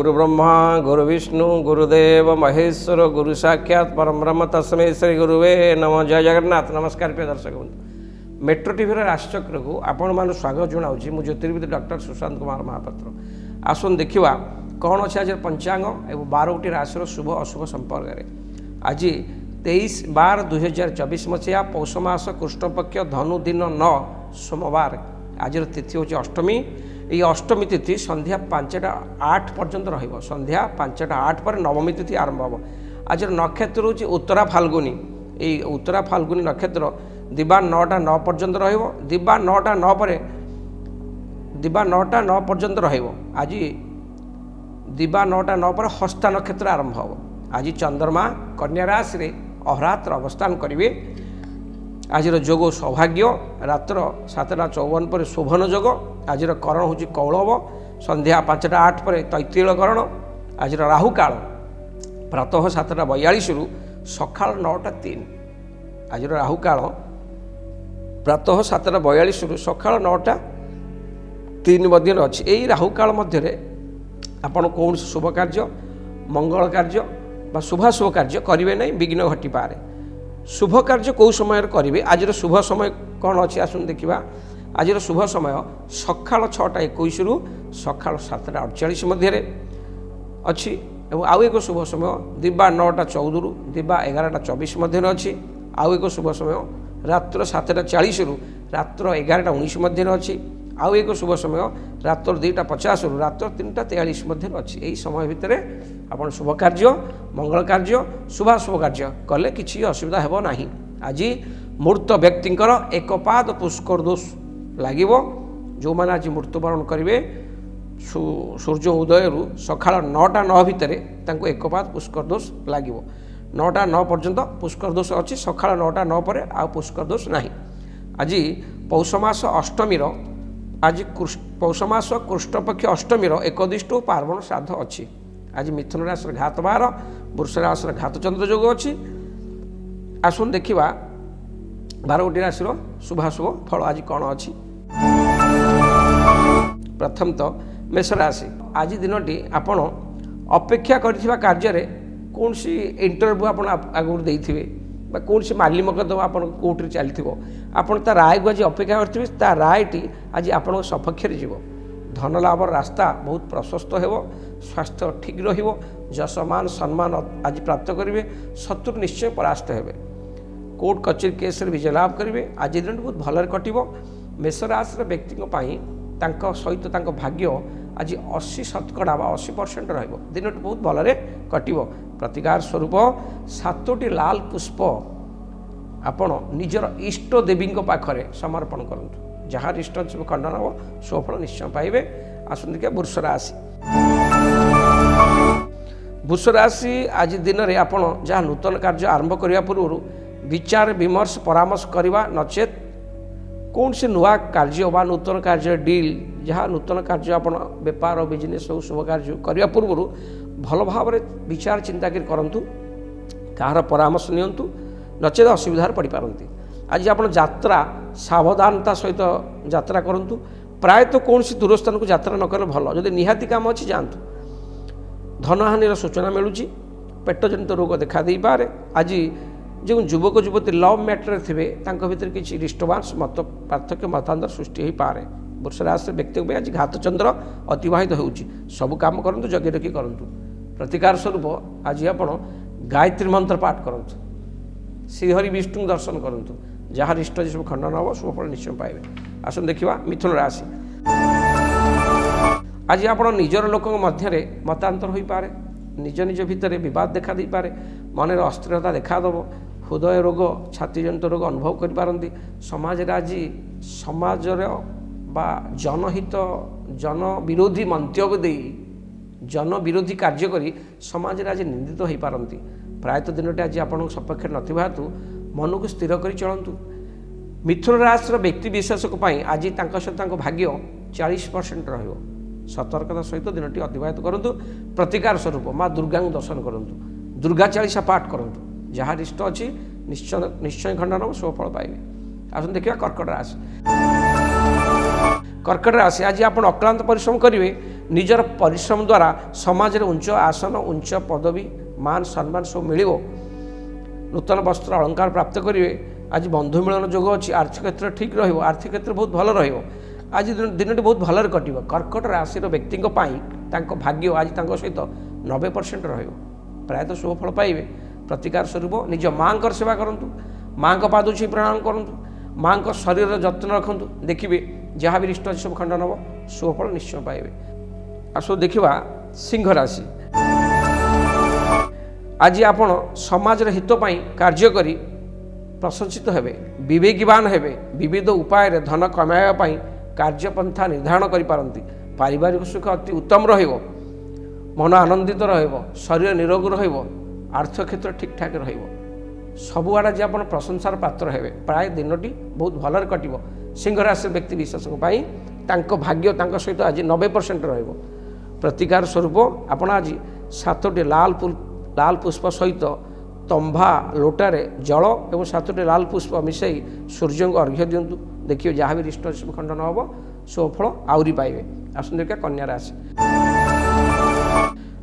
गुरु ब्रह्मा गुरु विष्णु गुरुदेव महेश्वर गुरु साक्षात परम ब्रह्म तस्मै श्री गुरुवे नम। जय जगन्नाथ। नमस्कार प्रिय दर्शक बंधु, मेट्रो टीवी राजचक्र को आपण मान स्वागत जनाऊँगी। मु ज्योतिर्विद डॉक्टर सुशांत कुमार महापात्र। आसन देखा कौन अच्छे आज पंचांग एवं 12टी राशि शुभ अशुभ संपर्क में। आज 23/12/2024 मसीहा पौष मास कृष्णपक्ष धनु दिन 9 सोमवार। आज तिथि हूँ अष्टमी। ये अष्टमी तिथि संध्या 5टा 8 पर्यंत रहिबो। संध्या 5टा 8 पर नवमी तिथि आरंभ हो। आज नक्षत्र हूँ उत्तरा फाल्गुनी। ये उत्तरा फाल्गुनी नक्षत्र दिबा 9टा 9 पर्यंत रहिबो। दिबा 9टा 9 पर दिबा 9टा 9 पर्यंत रहिबो। आज दिबा 9टा 9 पर हस्ता नक्षत्र आरंभ हो। आज चंद्रमा कन्या राशि रे अहरात्र अवस्थान करेंगे। आज जोग सौभाग्य रात्र 7टा 54 पर शोभन जोग। आज करण हूँ कौलव। संध्या 5टा 8 पर तैतील करण। आज राहु काल प्रातः 7टा 42 रु सकाळ 9टा 3। आज राहु काल प्रातः 7टा 42 रु सकाळ 9टा 3 मध्य अच्छी। यही राहु काल मध्य आपण कौन शुभ कार्य मंगल कार्य बा शुभाशुभ कार्य करेंगे नहीं, विघ्न घटी पारे। शुभ कार्य कौ समय करेंगे। आज शुभ समय कौन अच्छी आसन देखा। आज शुभ समय सकाळ 6टा 21 रु सकाळ 7टा 48 मध्य अच्छी। आउ एक शुभ समय दिबा 9टा 14 रु दिबा 11टा 24 मध्य अच्छी। आउ एक शुभ समय रात्र 7टा 40 रु रात्र 11टा 19 मध्य अच्छी। आउ एक शुभ समय रात्र 2टा 50 रु रात्र 3टा 43 मध्य अच्छी। यही समय भितर आपण शुभ कार्य मंगल कार्य शुभाशुभ कार्य कले किसी असुविधा हेब नाही। आज मूर्त व्यक्तिंकर एकपाद पुष्कर दोष लगे। जो मैंने आज मृत्युवरण करेंगे सूर्य उदय रु सकाळ 9टा 9 भितर एकपाद पुष्कर दोष लगे। 9टा 9 पर्यंत पुष्कर दोष अच्छी। सकाळ 9टा 9 पर आ पुष्कर दोष नहीं। आज पौष मास अष्टमी आज पौष मास कृष्णपक्ष अष्टमी 1 पार्वण श्राद्ध अच्छी। आज मिथुन राशि घात 12 वृष राशि घात चंद्र जोग अच्छी। आसन देखा 12टी राशि शुभाशुभ फल आज कौन अच्छी। प्रथम तो मेष राशि। आज दिनटी आपण अपेक्षा करथिबा कार्य रे कौन सी इंटरव्यू आप आगुर देइथिबे बा कौन सी माली मकदमा आप कोर्ट चलथिबो। आपण ता राय को आज अपेक्षा करथिबे। ता रायटी आज आपण सपक्ष रे जीवो। धन लाभ रास्ता बहुत प्रशस्त हो। स्वास्थ्य ठीक रहिबो। जश मान सम्मान आज प्राप्त करेंगे। शत्रु निश्चय परास्त हेबे। कोर्ट कचेरी केस विजय लाभ करेंगे। आज दिन बहुत भलरे कटिबो। मेष राशि व्यक्ति सहित भाग्य आज 80% बा 80% रहिबो। दिनटी बहुत भलरे कटिबो। प्रतिकार स्वरूप 7टी लाल पुष्प आपण निजर इष्ट देवी पाखरे समर्पण करंतु। जहाँ इष्ट खंडन हम सुफल निश्चय पाइबे। आसन देखिए वृष राशि। वृष राशि आज दिन में आपण जहाँ नूतन कार्य आरंभ करने पूर्व विचार विमर्श परामर्श करवा नचेत कौन से नुआ कार्य बा नूतन कार्य डील जहाँ नूतन कार्य आप बेपार बिजनेस हो शुभ कार्य करने पूर्व भल भाव विचार चिंता करंतु। कहार परामर्श नियंतु नचेत असुविधार पड़ पारती। आज आप यात्रा सावधानता सहित यात्रा करूँ। प्रायतः कौन सी दूर स्थान को यात्रा न कले भल। जदि निहाती काम अच्छी जातु। धनहानिर सूचना मिलूँ। पेटजनित रोग देखा दे पारे। आज जो युवक युवती लव मैटर थे भर किसी डिस्टर्बांस मत पार्थक्य मतांतर सृष्टि हो पारे। वृष राशि व्यक्ति आज घात चंद्र अतिवाहित हो। सबू कम करूँ जगे रखी करूँ। प्रतिकार स्वरूप आज आप गायत्री मंत्र पाठ करूँ। श्रीहरि विष्णु दर्शन करूँ। जहाँ इष्ट सब खंडन हम शुभफल निश्चय पाइबे। आसन देखा मिथुन राशि। आज आप निजर लोक मध्य मतांतर हो पारे। निज निज भितर विवाद देखा दे पारे। मन अस्थिरता देखादेव। हृदय रोग छातीजनित रोग अनुभव करपारती। समाज आज समाज बा जनहित जन विरोधी मंतव्य दे जन विरोधी कार्य करी समाज आज निंदित हो पारती। प्रायतः दिनटी आज आप सपक्ष नथिबा हेतु मन को स्थिर कर चलतु। मिथुन राशि व्यक्ति विशेष आज सहित भाग्य 40% रहिबो। सतर्कता सहित दिनटी अतिबाहित करूँ। प्रतिकार स्वरूप माँ दुर्गा दर्शन करूँ। दुर्गा चालीसा पाठ करूँ। जहाँ इष्ट अच्छी निश्चय खंडन शुभफल पाइबे। आसन देखिए कर्कट राशि। कर्कट राशि आज आप अक्लांत परिश्रम करेंगे निजर परिश्रम द्वारा समाज में उच्च आसन उच्च पदवी मान सम्मान सब मिल नूतन वस्त्र अलंकार प्राप्त करेंगे आज बंधु मिलन जोग अच्छी आर्थिक क्षेत्र ठीक आर्थिक क्षेत्र बहुत भल आज दिन बहुत भलरे कट कर्कट राशि व्यक्ति भाग्य आज सहित 90% प्रायतः शुभ फल पाइबे। प्रतिकार स्वरूप निज माँ सेवा करूँ माँ पाद छुई प्रणाम करूँ माँ शरीर जत्न रखु देखिए जहाँ भी रिष्ट सब खंडन हम शुभफल निश्चय पाइबे। आसो देखा सिंह राशि आज आपण समाज हित कार्य करी प्रशंसित हेबे विवेकवान हेबे विविध उपाय धन कमाइबा कार्यपंथा निर्धारण करिपारंती पारिवारिक सुख अति उत्तम रहिबो मन आनंदित रहिबो शरीर निरोग रहिबो आर्थिक क्षेत्र ठीक ठाक रहिबो सबुआड़े जे आपण प्रशंसार पात्र हेबे प्राय दिनटी बहुत भलरे कटिबो। सिंह राशि व्यक्ति विशेष भाग्य सहित आज 90% रहिबो। प्रतिकार स्वरूप आपण आज 7टी लाल पुष्प सहित तंभा लोटारे जल और 7टी लाल पुष्प मिसई सूर्य को अर्घ्य दिंतु देखिए जहाँ भी रिष्ट सब खंडन हम सुफल आउरी पाइबे। आसु देखिए कन्या राशि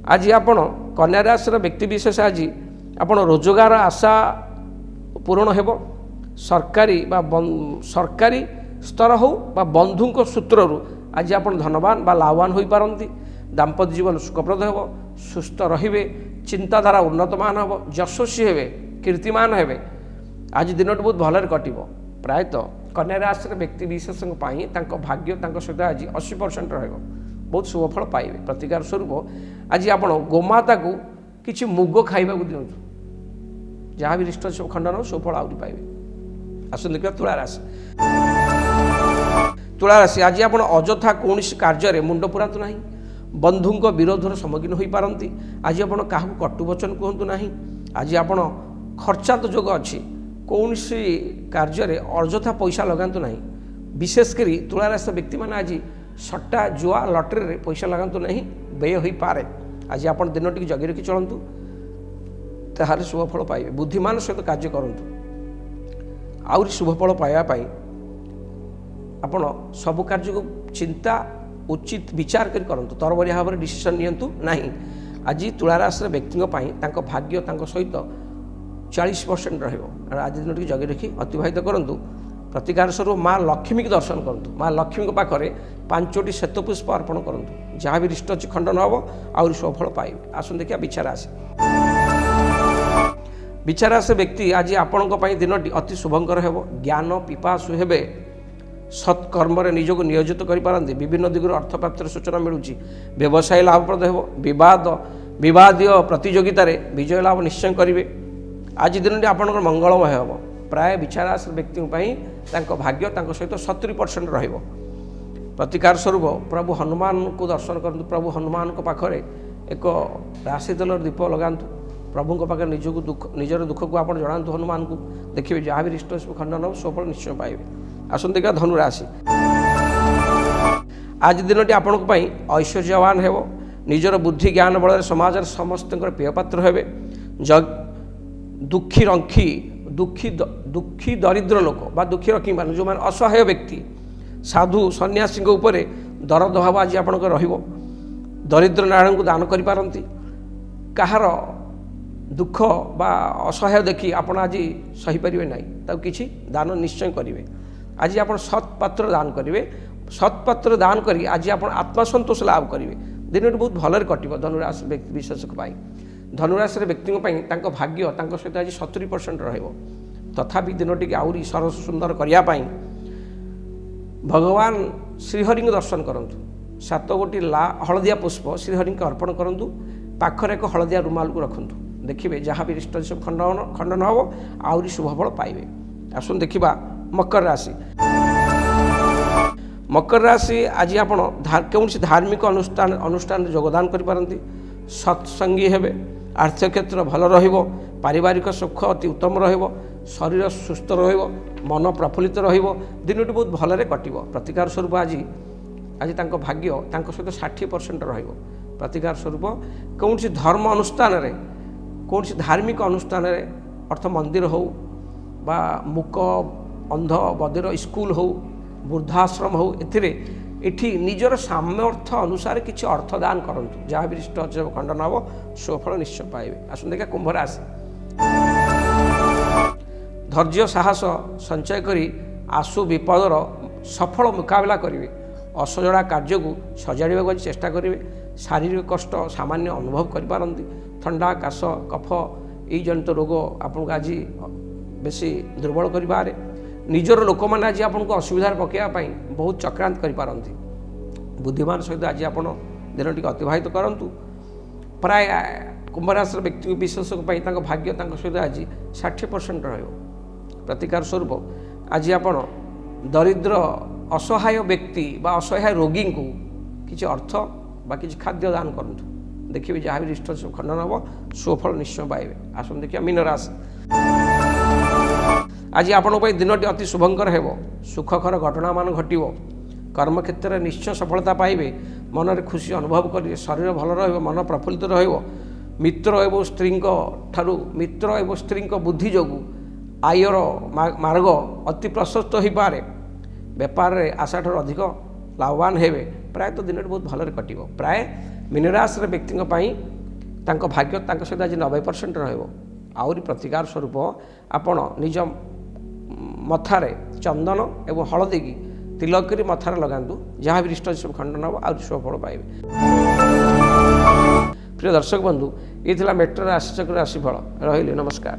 आज आपण कन्या राशि व्यक्ति विशेष आज आपण रोजगार आशा पूरण हेब सरकारी सरकारी स्तर हो बा बंधु सूत्र आज आप धनवान बा लाभवान हो पारती दाम्पत्य जीवन सुखप्रद हो सुस्थ रे चिंताधारा उन्नतमान हम यशस्वी हे कीर्तिमान हे आज दिन बहुत भलरे कट प्रायतः कन्या राशि व्यक्ति विशेष भाग्य सहित आज 80% बहुत शुभफल पाइबे। प्रतिकार स्वरूप आज आप गोमाता को किसी मुग खाइबा दिंतु जहाँ भी रिष्ट सब खंडन शुभफल आउरी पाइबे। आसु देखिए तुला राशि आज आप अजथा कौन कार्य मुंड पुरातु ना बंधुं विरोधर सम्मुखीन हो पारती आज आप कटुवचन कहतु ना आज आप खर्चात जोग अच्छी कौन कार्य अजथा पैसा लगातु ना विशेषकर तुला राशि व्यक्ति मैंने आज सट्टा जुआ लटरी रे पैसा लगातु ना व्यय हो पारे आज आप दिन टी जगी रखी चलतु तार शुभफल पाइबे। बुद्धिमान सहित कार्य करूँ आउरी शुभफल पाइबापी आपण सब कार्य को चिंता उचित विचार कर करंतु तरबरिया भाव में डिसीजन नियंतु नहीं। आज तुला राशि व्यक्ति भाग्य सहित 40% रहिबो आज दिन जगी रखी अतिबाहित करंतु। प्रतिकार स्वरूप माँ लक्ष्मी की दर्शन करूँ माँ लक्ष्मी पाखे 5टी श्वेतपुष्प अर्पण करूँ जहाँ भी रिष्ट अच्छी खंडन हम आउरी शुभफल पाइबे। आसु देखिए बिछा राशि बिछा राशि व्यक्ति आज आपण दिनटी अति शुभंकर हेब ज्ञान पिपासु हेबे सत्कर्म निजक नियोजित करें विभिन्न दिगर अर्थप्राप्तिर सूचना मिलूँ व्यवसाय लाभप्रद हो विवादीय प्रतियोगिता विजय लाभ निश्चय करेंगे। आज दिन आपण मंगलमय हम प्राय बिछाराशि व्यक्ति भाग्य सहित 70% रहिबो। प्रतिकार स्वरूप प्रभु हनुमान को दर्शन करूँ प्रभु हनुमान पाखे एक राशि तेल दीप लगातु प्रभु पाखे निजर दुख को आप जनातु हनुमान को देखिए जहाँ भी रिष्ट खंडन सफल निश्चय पाइबे। आसु देखा धनु राशि आज दिन आपण ऐश्वर्यवान हेब निजर बुद्धि ज्ञान बल समाज समस्त प्रियपात्र हेबे दुखी रंखी दुखी दरिद्र लोक बा दुखी रखी मान जो मैंने असहाय व्यक्ति साधु सन्यासी दरद भाव आज आप दरिद्र नारायण को दान करें कहार दुख बा असहाय देखी आप आज सहीपर ना कि दान निश्चय करेंगे। आज आप सत्पात्र दान करेंगे सत्पात्र दान करी आज आप आत्मसंतोष लाभ करेंगे दिन बहुत भलरे कट धनुराशि व्यक्ति विशेष धनुराशि व्यक्ति भाग्य सहित आज 70% रहिबो। तथापि दिनटी आउरी सरस सुंदर करने भगवान श्रीहरि दर्शन करूँ 7 गोटी हलदिया पुष्प श्रीहरि अर्पण करूँ पाखर एक हलदिया रुमाल को रखु देखिए जहाँ भी रिष्ट सब खंडन हम आउरी शुभफल पाइबे। आसुन देखा मकर राशि मकर राशि आज आप कौन धार्मिक अनुष्ठान योगदान करें सत्संगी हेबे आर्थिक क्षेत्र भल रहिबो पारिवारिक सुख अति उत्तम रहिबो शरीर सुस्थ रहिबो मन प्रफुल्लित रहिबो दिनटी बहुत भलरे कटिबो। प्रतिकार स्वरूप आज भाग्य सहित 60% रहिबो। प्रतिकार स्वरूप कौन धर्म अनुष्ठान रे कौन धार्मिक अनुष्ठान रे अर्थ मंदिर हो बा मुक अंध बदिर स्कूल हो वृद्धाश्रम हो ଏଠି ନିଜର ସାମର୍ଥ୍ୟ ଅନୁସାରେ କିଛି ଅର୍ଥ ଦାନ କରନ୍ତୁ, ଯାହା ବି ଇଷ୍ଟ ଖଣ୍ଡନ ହେବ ସୁଫଳ ନିଶ୍ଚୟ ପାଇବେ। ଆସନ୍ତୁ ଦେଖିବା କୁମ୍ଭ ରାଶି। ଧୈର୍ଯ୍ୟ ସାହସ ସଞ୍ଚୟ କରି ଆଶୁ ବିପଦର ସଫଳ ମୁକାବିଲା କରିବେ। ଅସଜଡ଼ା କାର୍ଯ୍ୟକୁ ସଜାଡ଼ିବାକୁ ଆଜି ଚେଷ୍ଟା କରିବେ। ଶାରୀରିକ କଷ୍ଟ ସାମାନ୍ୟ ଅନୁଭବ କରିପାରନ୍ତି। ଥଣ୍ଡା କାଶ କଫ ଏଇ ଜନିତ ରୋଗ ଆପଣଙ୍କୁ ଆଜି ବେଶୀ ଦୁର୍ବଳ କରିପାରେ। ନିଜର ଲୋକମାନେ ଆଜି ଆପଣଙ୍କୁ ଅସୁବିଧାରେ ପକାଇବା ପାଇଁ ବହୁତ ଚକ୍ରାନ୍ତ କରିପାରନ୍ତି। ବୁଦ୍ଧିମାନ ସହିତ ଆଜି ଆପଣ ଦିନଟିକୁ ଅତିବାହିତ କରନ୍ତୁ। ପ୍ରାୟ କୁମ୍ଭ ରାଶିର ବ୍ୟକ୍ତି ବିଶେଷଙ୍କ ପାଇଁ ତାଙ୍କ ଭାଗ୍ୟ ତାଙ୍କ ସହିତ ଆଜି 60% ରହିବ। ପ୍ରତିକାର ସ୍ୱରୂପ ଆଜି ଆପଣ ଦରିଦ୍ର ଅସହାୟ ବ୍ୟକ୍ତି ବା ଅସହାୟ ରୋଗୀଙ୍କୁ କିଛି ଅର୍ଥ ବା କିଛି ଖାଦ୍ୟ ଦାନ କରନ୍ତୁ। ଦେଖିବେ ଯାହା ବି ଇଷ୍ଟ ଖଣ୍ଡନ ହେବ ସୁଫଳ ନିଶ୍ଚୟ ପାଇବେ। ଆସନ୍ତୁ ଦେଖିବା ମୀନ ରାଶି। ଆଜି ଆପଣଙ୍କ ପାଇଁ ଦିନଟି ଅତି ଶୁଭଙ୍କର ହେବ। ସୁଖକର ଘଟଣାମାନ ଘଟିବ। କର୍ମକ୍ଷେତ୍ରରେ ନିଶ୍ଚୟ ସଫଳତା ପାଇବେ। ମନରେ ଖୁସି ଅନୁଭବ କରିବେ। ଶରୀର ଭଲ ରହିବ, ମନ ପ୍ରଫୁଲ୍ଲିତ ରହିବ। ମିତ୍ର ଏବଂ ସ୍ତ୍ରୀଙ୍କ ବୁଦ୍ଧି ଯୋଗୁଁ ଆୟର ମାର୍ଗ ଅତି ପ୍ରଶସ୍ତ ହୋଇପାରେ। ବେପାରରେ ଆଶାଠାରୁ ଅଧିକ ଲାଭବାନ ହେବେ। ପ୍ରାୟତଃ ଦିନଟି ବହୁତ ଭଲରେ କଟିବ। ପ୍ରାୟ ମୀନରାଶିର ବ୍ୟକ୍ତିଙ୍କ ପାଇଁ ତାଙ୍କ ଭାଗ୍ୟ ତାଙ୍କ ସହିତ ଆଜି 90% ରହିବ। ଆହୁରି ପ୍ରତିକାର ସ୍ୱରୂପ ଆପଣ ନିଜ ମଥାରେ ଚନ୍ଦନ ଏବଂ ହଳଦୀକି ତିଲକ କରି ମଥାରେ ଲଗାନ୍ତୁ, ଯାହା ବି ଇଷ୍ଟ ଖଣ୍ଡନ ହେବ ଆହୁରି ସୁଫଳ ପାଇବେ। ପ୍ରିୟ ଦର୍ଶକ ବନ୍ଧୁ, ଏ ଥିଲା ମେଟ୍ରୋ ରାଶିଚକ୍ର ରାଶିଫଳ। ରହିଲି, ନମସ୍କାର।